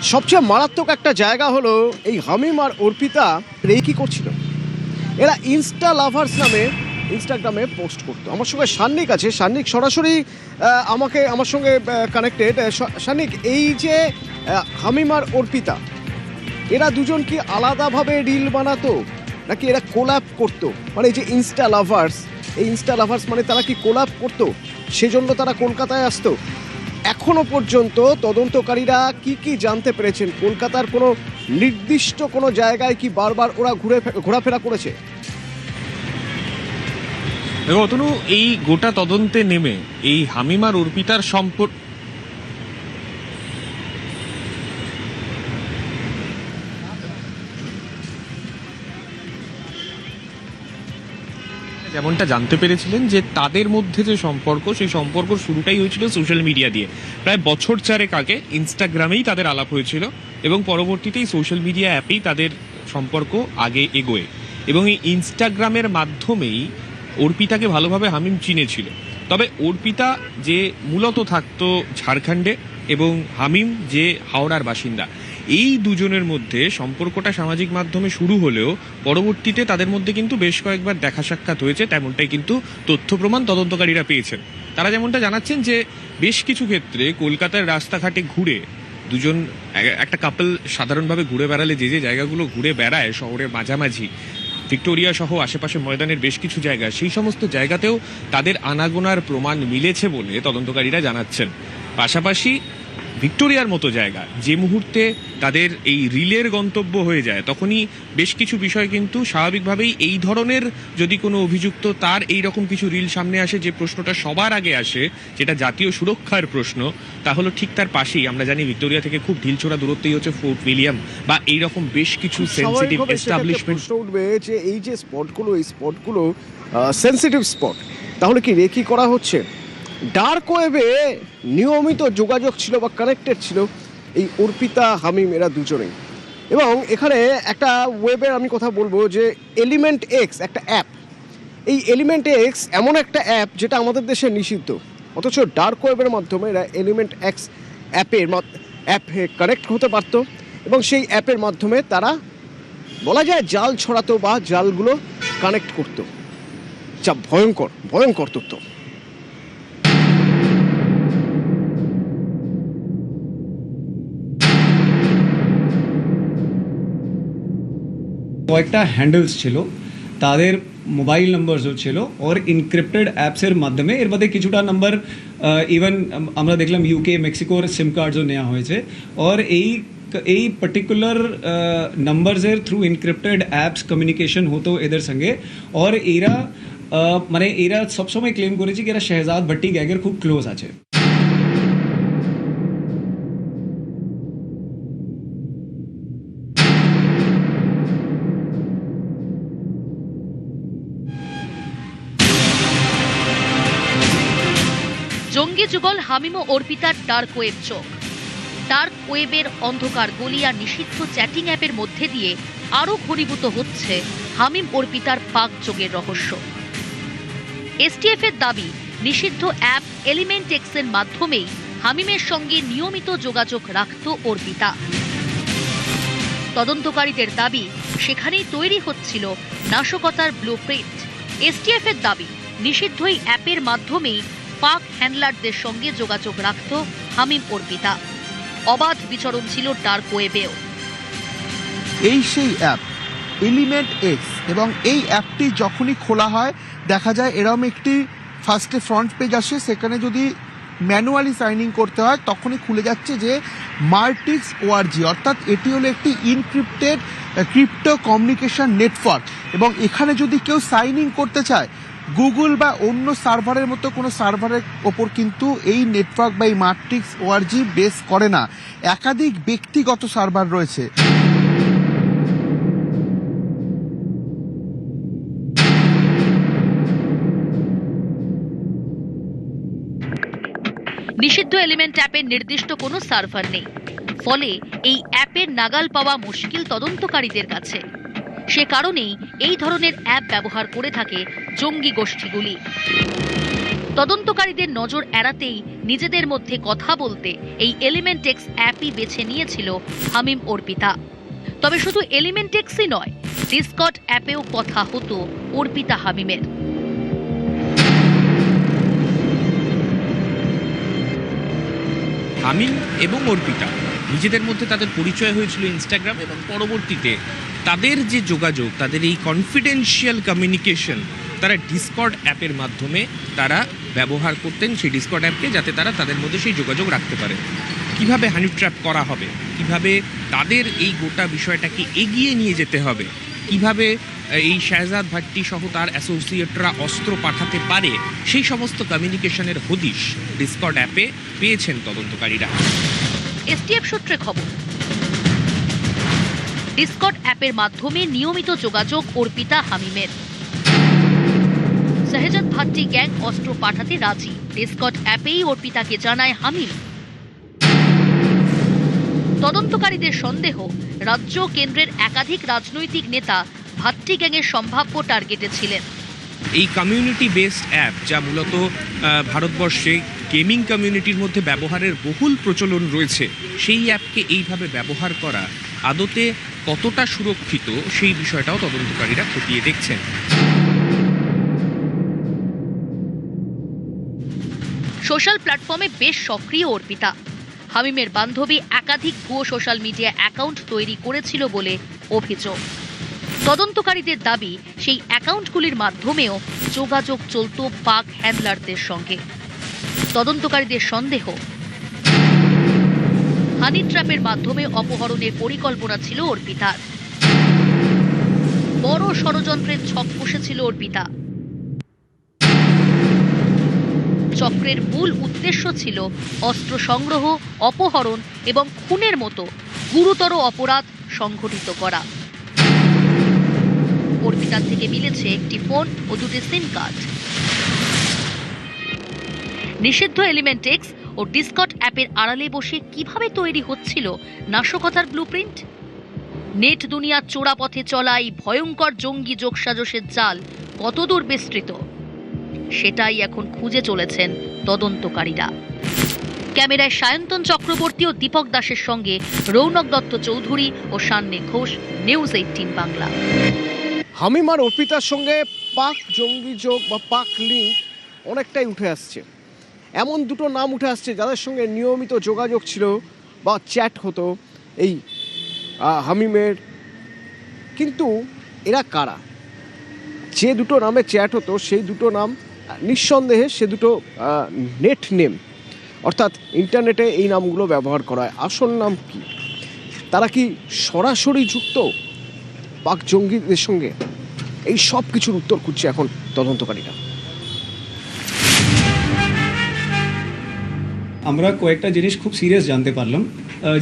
সবচেয়ে মারাত্মক একটা জায়গা হলো এই হামিম আর অর্পিতা কি করছিল, এরা ইনস্টা লাভার্স নামে ইনস্টাগ্রামে পোস্ট করতো। আমার সঙ্গে সান্নিক আছে, সান্নিক সরাসরি আমার সঙ্গে কানেক্টেড। সান্নিক, এই যে হামিম আর অর্পিতা, এরা দুজন কি আলাদাভাবে রিল বানাতো নাকি এরা কোল্যাব করতো? মানে এই যে ইনস্টা লাভার্স, এই ইনস্টা লাভার্স মানে তারা কি কোল্যাব করতো, সেজন্য তারা কলকাতায় আসতো? এখনো পর্যন্ত তদন্তকারীরা কি জানতে পেরেছেন? কলকাতার কোনো নির্দিষ্ট কোনো জায়গায় কি বারবার ওরা ঘোরাফেরা করেছে? অতনু, এই গোটা তদন্তে নেমে এই হামিম আর অর্পিতার সম্পর্ক যেমনটা জানতে পেরেছিলেন যে তাদের মধ্যে যে সম্পর্ক, সেই সম্পর্ক শুরুটাই হয়েছিল সোশ্যাল মিডিয়া দিয়ে। প্রায় বছর চারেক আগে ইনস্টাগ্রামেই তাদের আলাপ হয়েছিল এবং পরবর্তীতেই সোশ্যাল মিডিয়া অ্যাপেই তাদের সম্পর্ক আগে এগোয় এবং এই ইনস্টাগ্রামের মাধ্যমেই অর্পিতাকে ভালোভাবে হামিম চিনেছিল। তবে অর্পিতা যে মূলত থাকতো ঝাড়খণ্ডে এবং হামিম যে হাওড়ার বাসিন্দা, এই দুজনের মধ্যে সম্পর্কটা সামাজিক মাধ্যমে শুরু হলেও পরবর্তীতে তাদের মধ্যে কিন্তু বেশ কয়েকবার দেখা সাক্ষাৎ হয়েছে, তেমনটাই কিন্তু তথ্য প্রমাণ তদন্তকারীরা পেয়েছেন। তারা যেমনটা জানাচ্ছেন যে বেশ কিছু ক্ষেত্রে কলকাতার রাস্তাঘাটে ঘুরে দুজন, একটা কাপল সাধারণভাবে ঘুরে বেড়ালে যে যে জায়গাগুলো ঘুরে বেড়ায় শহরের মাঝামাঝি, ভিক্টোরিয়া সহ আশেপাশে ময়দানের বেশ কিছু জায়গা, সেই সমস্ত জায়গাতেও তাদের আনাগোনার প্রমাণ মিলেছে বলে তদন্তকারীরা জানাচ্ছেন। পাশাপাশি ভিক্টোরিয়ার মতো জায়গা যে মুহূর্তে তাদের এই রিলের গন্তব্য হয়ে যায়, তখনই বেশ কিছু বিষয় কিন্তু স্বাভাবিকভাবেই এই ধরনের যদি কোনো অভিযুক্ত তার এই রকম কিছু রিল সামনে আসে, যে প্রশ্নটা সবার আগে আসে, যেটা জাতীয় সুরক্ষার প্রশ্ন, তাহলে ঠিক তার পাশেই আমরা জানি ভিক্টোরিয়া থেকে খুব ঢিলছোড়া দূরত্বেই হচ্ছে ফোর্ট উইলিয়াম বা এইরকম বেশ কিছু সেন্সিটিভ এস্টাবলিশমেন্ট। উঠবে যে এই যে স্পটগুলো, এই স্পটগুলো সেন্সিটিভ স্পট, তাহলে কি রেকি করা হচ্ছে? ডার্ক ওয়েবে নিয়মিত যোগাযোগ ছিল বা কানেক্টেড ছিল এই অর্পিতা হামিম এরা দুজনেই। এবং এখানে একটা ওয়েবের আমি কথা বলবো যে এলিমেন্ট এক্স একটা অ্যাপ, এই এলিমেন্ট এক্স এমন একটা অ্যাপ যেটা আমাদের দেশে নিষিদ্ধ, অথচ ডার্ক ওয়েবের মাধ্যমে এরা এলিমেন্ট এক্স অ্যাপে কানেক্ট হতে পারত এবং সেই অ্যাপের মাধ্যমে তারা বলা যায় জাল ছড়াতো বা জালগুলো কানেক্ট করতো। যা ভয়ঙ্কর ভয়ঙ্কর তথ্য। কয়েকটা হ্যান্ডেলস ছিল, তাদের মোবাইল নাম্বারসও ছিল, ওর ইনক্রিপ্টেড অ্যাপসের মাধ্যমে এর মধ্যে কিছুটা নাম্বার ইভেন আমরা দেখলাম ইউকে মেক্সিকোর সিম কার্ডসও নেওয়া হয়েছে। ওর এই পার্টিকুলার নাম্বারসের থ্রু ইনক্রিপ্টেড অ্যাপস কমিউনিকেশন হতো এদের সঙ্গে। ওর এরা মানে এরা সবসময় ক্লেম করেছে কি এরা শেহজাদ ভট্টি গ্যাংয়ের খুব ক্লোজ আছে। জঙ্গি যুগল হামিম ও অর্পিতার ডার্ক ওয়েব চোখ। ডার্ক ওয়েবের অন্ধকার গলি আর নিষিদ্ধ চ্যাটিং অ্যাপের মধ্যে দিয়ে আরও ঘনীভূত হচ্ছে হামিম অর্পিতার পাক যোগের রহস্য। এসটিএফ এর দাবি, নিষিদ্ধ অ্যাপ এলিমেন্ট এক্সের মাধ্যমেই হামিমের সঙ্গে নিয়মিত যোগাযোগ রাখত অর্পিতা। তদন্তকারীদের দাবি, সেখানেই তৈরি হচ্ছিল নাশকতার ব্লুপ্রিন্ট। এসটিএফ এর দাবি, নিষিদ্ধ এই অ্যাপের মাধ্যমেই পাক হ্যান্ডলারদের সঙ্গে যোগাযোগ রাখত হামিম অর্পিতা। অবাধ বিচরণ ছিল ডার্ক ওয়েবেও। এই সেই অ্যাপ এলিমেন্ট এক্স, এবং এই অ্যাপটি যখনই খোলা হয় দেখা যায় এরকম একটি ফার্স্টে ফ্রন্ট পেজ আসে, সেখানে যদি ম্যানুয়ালি সাইন ইন করতে হয় তখনই খুলে যাচ্ছে যে মার্টিক্স ওআরজি, অর্থাৎ এটি হলো একটি ইনক্রিপ্টেড ক্রিপ্টো কমিউনিকেশন নেটওয়ার্ক। এবং এখানে যদি কেউ সাইন ইন করতে চায়, গুগল বা অন্য সার্ভারের মতো কোনো সার্ভারের ওপর কিন্তু এই নেটওয়ার্ক বা এই মার্টিক্স ওআরজি বেস করে না, একাধিক ব্যক্তিগত সার্ভার রয়েছে। নিষিদ্ধ এলিমেন্ট অ্যাপের নির্দিষ্ট কোনো সার্ভার নেই, ফলে এই অ্যাপের নাগাল পাওয়া মুশকিল তদন্তকারীদের কাছে। সে কারণেই এই ধরনের অ্যাপ ব্যবহার করে থাকে জঙ্গি গোষ্ঠীগুলি। তদন্তকারীদের নজর এড়াতেই নিজেদের মধ্যে কথা বলতে এই এলিমেন্টেক্স অ্যাপই বেছে নিয়েছিল হামিম অর্পিতা। তবে শুধু এলিমেন্টেক্সই নয়, ডিসকর্ড অ্যাপেও কথা হতো অর্পিতা হামিমের। হামিম এবং অর্পিতা নিজেদের মধ্যে তাদের পরিচয় হয়েছিল ইনস্টাগ্রাম, এবং পরবর্তীতে তাদের যে যোগাযোগ, তাদের এই কনফিডেন্সিয়াল কমিউনিকেশন তারা ডিসকর্ড অ্যাপের মাধ্যমে তারা ব্যবহার করতেন, সেই ডিসকর্ড অ্যাপকে, যাতে তারা তাদের মধ্যে সেই যোগাযোগ রাখতে পারে। কিভাবে হানি ট্র্যাপ করা হবে, কিভাবে তাদের এই গোটা বিষয়টাকে এগিয়ে নিয়ে যেতে হবে, কিভাবে এই শাহজাদ ভাট্টি সহ তার অ্যাসোসিয়েটরা অস্ত্র পাঠাতে পারে, সেই সমস্ত কমিউনিকেশনের হদিশ ডিসকর্ড অ্যাপে পেয়েছেন তদন্তকারীরা। এসটিএফ সূত্রে খবর, ডিসকর্ড অ্যাপের মাধ্যমে নিয়মিত যোগাযোগ অর্পিতা হামিমের। শাহজাদ ভাট্টি গ্যাং অস্ত্র পাঠাতে রাজি, ডিসকর্ড অ্যাপেই অর্পিতাকে জানায় হামিম। তদন্তকারীদের সন্দেহ, রাজ্য কেন্দ্রের একাধিক রাজনৈতিক নেতা ভাট্টি গ্যাংয়ের সম্ভাব্য টার্গেটে ছিলেন। এই কমিউনিটি বেসড অ্যাপ, যা মূলত ভারতবর্ষে গেমিং কমিউনিটির মধ্যে ব্যবহারের বহুল প্রচলন রয়েছে, সেই অ্যাপকে এইভাবে ব্যবহার করা আদতে কতটা সুরক্ষিত, সেই বিষয়টাও তদন্তকারীরা খতিয়ে দেখছেন। সোশ্যাল প্ল্যাটফর্মে বেশ সক্রিয় অর্পিতা। হামিমের বান্ধবী একাধিক ভুয়ো সোশ্যাল মিডিয়া অ্যাকাউন্ট তৈরি করেছিল বলে অভিযোগ। তদন্তকারীদের দাবি, সেই অ্যাকাউন্টগুলির মাধ্যমেও যোগাযোগ চলত পাক হ্যান্ডলারদের সঙ্গে। তদন্তকারীদের সন্দেহ, হানি ট্র্যাপের মাধ্যমে অপহরণের পরিকল্পনা ছিল অর্পিতার। বড় ষড়যন্ত্রের ছক কষেছিল অর্পিতা। চক্রের মূল উদ্দেশ্য ছিল অস্ত্র সংগ্রহ, অপহরণ এবং খুনের মতো গুরুতর অপরাধ সংঘটিত করা। অর্পিতার থেকে মিলেছে একটি ফোন ও দুটি সিম কার্ড। নিষিদ্ধ এলিমেন্টেক্স ও ডিসকর্ড অ্যাপের আড়ালে বসে কিভাবে তৈরি হচ্ছিল নাশকতার ব্লুপ্রিন্ট? নেট দুনিয়ার চোরা পথে চলা এই ভয়ঙ্কর জঙ্গি যোগসাজশের জাল কতদূর বিস্তৃত, সেটাই এখন খুঁজে চলেছেন তদন্তকারীরা। ক্যামেরায় সায়ন্তন চক্রবর্তী ও দীপক দাসের সঙ্গে রৌনক দত্ত চৌধুরী ও সান্নে ঘোষ, নিউজ 18 বাংলা। হামিম আর অর্পিতার সঙ্গে পাক জঙ্গি যোগ বা পাক লিঙ্ক অনেকটাই উঠে আসছে। এমন দুটো নাম উঠে আসছে যাদের সঙ্গে নিয়মিত যোগাযোগ ছিল বা চ্যাট হতো এই হামিমের। কিন্তু এরা কারা? যে দুটো নামে চ্যাট হতো সেই দুটো নাম নিঃসন্দেহে সে দুটো নেট নেম, অর্থাৎ ইন্টারনেটে এই নামগুলো ব্যবহার করা হয়। আসল নাম কি? তারা কি সরাসরি যুক্ত পাক জঙ্গিদের সঙ্গে? এই সব কিছুর উত্তর খুঁজছে এখন তদন্তকারীরা। আমরা কয়েকটা জিনিস খুব সিরিয়াস জানতে পারলাম,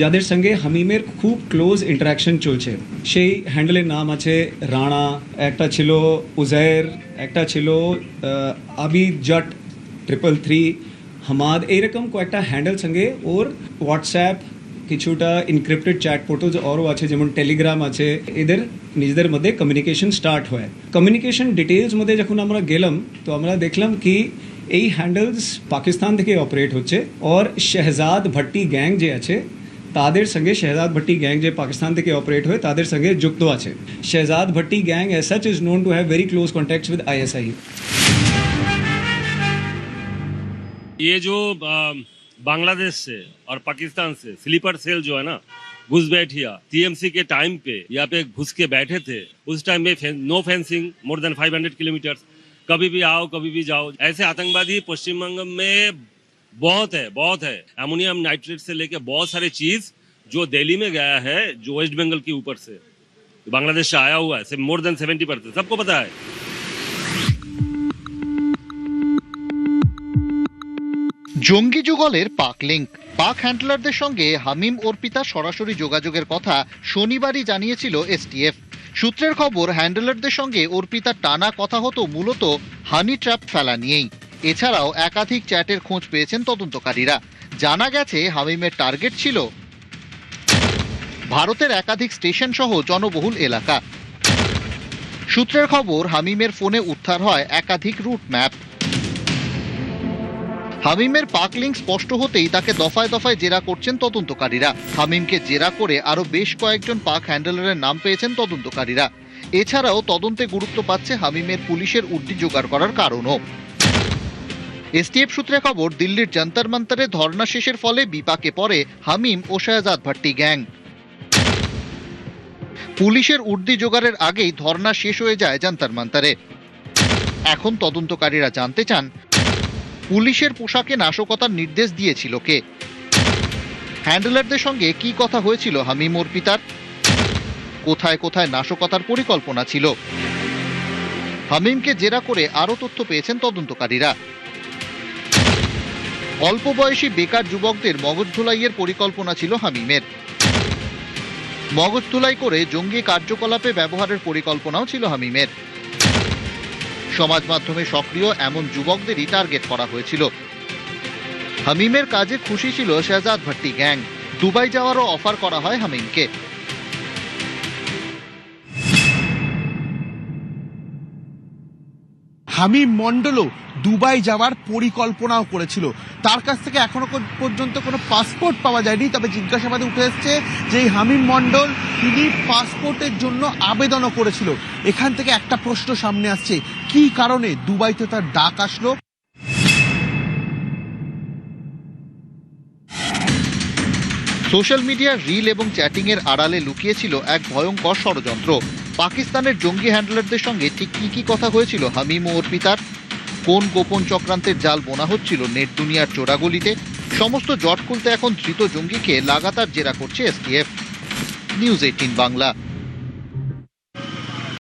যাদের সঙ্গে হামিমের খুব ক্লোজ ইন্টারাকশন চলছে। সেই হ্যান্ডেলের নাম আছে রানা, একটা ছিল উজাইর, একটা ছিল আবিজট 333, হামাদ, এইরকম কয়েকটা হ্যান্ডেল সঙ্গে ওর হোয়াটসঅ্যাপ, কিছুটা ইনক্রিপ্টেড চ্যাট পোর্টালস আরও আছে, যেমন টেলিগ্রাম আছে। এদের নিজেদের মধ্যে কমিউনিকেশন স্টার্ট হয়। কমিউনিকেশন ডিটেলস মধ্যে যখন আমরা গেলাম তো আমরা দেখলাম কি এই হ্যান্ডেলস পাকিস্তান থেকে অপারেট হচ্ছে, আর শাহজাদ ভাট্টি গ্যাং যে আছে তাদের সঙ্গে, শাহজাদ ভাট্টি গ্যাং যে পাকিস্তান থেকে অপারেট হয় তাদের সঙ্গে যুক্ত আছে। Shahzad Bhatti gang as such is known to have very close contacts with ISI. ये जो बांग्लादेश से और पाकिस्तान से स्लीपर सेल जो है ना, घुसपैठिया टीएमसी के टाइम पे यहाँ पे घुस के बैठे थे। उस टाइम में no fencing, more than 500 kilometre, कभी भी आओ कभी भी जाओ। ऐसे आतंकवादी पश्चिम बंग में बहुत है। अमोनियम नाइट्रेट से लेके बहुत सारे चीज जो दिल्ली में गया है, जो वेस्ट बंगाल के ऊपर से बांग्लादेश से आया हुआ है, मोर देन 70%, सबको पता है। জঙ্গি যুগলের পাক লিঙ্ক, পাক হ্যান্ডলারদের সঙ্গে হামিম অর্পিতা সরাসরি যোগাযোগের কথা শনিবারই জানিয়েছিল এসটিএফ। সূত্রের খবর, হ্যান্ডলারদের সঙ্গে অর্পিতার টানা কথা হতো মূলত হানি ট্র্যাপ ফেলা নিয়েই। এছাড়াও একাধিক চ্যাটের খোঁজ পেয়েছেন তদন্তকারীরা। জানা গেছে হামিমের টার্গেট ছিল ভারতের একাধিক স্টেশন সহ জনবহুল এলাকা। সূত্রের খবর, হামিমের ফোনে উদ্ধার হয় একাধিক রুট ম্যাপ। হামিমের পাক লিঙ্ক স্পষ্ট হতেই তাকে দফায় দফায় জেরা করছেন তদন্তকারীরা। হামিমকে জেরা করে আরো বেশ কয়েকজন পাক হ্যান্ডলারের নাম পেয়েছেন তদন্তকারীরা। এছাড়াও তদন্তে গুরুত্ব পাচ্ছে হামিমের পুলিশের উর্দি জোগাড় করার কারণও। এসটিএফ সূত্রে খবর, দিল্লির যন্তর মন্তরে ধর্ণা শেষের ফলে বিপাকে পড়ে হামিম ও শাহজাদ ভাট্টি গ্যাং। পুলিশের উর্দি জোগাড়ের আগেই ধর্ণা শেষ হয়ে যায় যন্তর মন্তরে। এখন তদন্তকারীরা জানতে চান, পুলিশের পোশাকে নাশকতার নির্দেশ দিয়েছিল কে? হ্যান্ডলারদের সঙ্গে কি কথা হয়েছিল হামিম অর্পিতার? কোথায় কোথায় নাশকতার পরিকল্পনা ছিল? হামিমকে জেরা করে আরো তথ্য পেয়েছেন তদন্তকারীরা। অল্প বয়সী বেকার যুবকদের মগজ ধুলাইয়ের পরিকল্পনা ছিল হামিমের। মগজ ধুলাই করে জঙ্গি কার্যকলাপে ব্যবহারের পরিকল্পনাও ছিল হামিমের। সমাজ মাধ্যমে সক্রিয় এমন যুবকদেরই টার্গেট করা হয়েছিল। হামিমের কাজে খুশি ছিল শাহজাদ ভাট্টি গ্যাং। দুবাই যাওয়ারও অফার করা হয় হামিমকে। হামিম মণ্ডলও দুবাই যাওয়ার পরিকল্পনাও করেছিল। তার কাছ থেকে এখনো পর্যন্ত কোনো পাসপোর্ট পাওয়া যায়নি, তবে জিজ্ঞাসাবাদে উঠে এসছে যে এই হামিম মণ্ডল তিনি পাসপোর্টের জন্য আবেদনও করেছিল। এখান থেকে একটা প্রশ্ন সামনে আসছে, কি কারণে দুবাইতে তার ডাক আসলো? সোশ্যাল মিডিয়ার রিল এবং চ্যাটিং এর আড়ালে লুকিয়েছিল এক ভয়ঙ্কর ষড়যন্ত্র। পাকিস্তানের জঙ্গি হ্যান্ডলারদের সঙ্গে ঠিক কি কি কথা হয়েছিল হামিম ও অর্পিতার? কোন গোপন চক্রান্তের জাল বোনা হচ্ছিল নেট দুনিয়ার চোরাগলিতে? সমস্ত জট খুলতে এখন ধৃত জঙ্গিকে লাগাতার জেরা করছে এসটিএফ। নিউজ 18 বাংলা।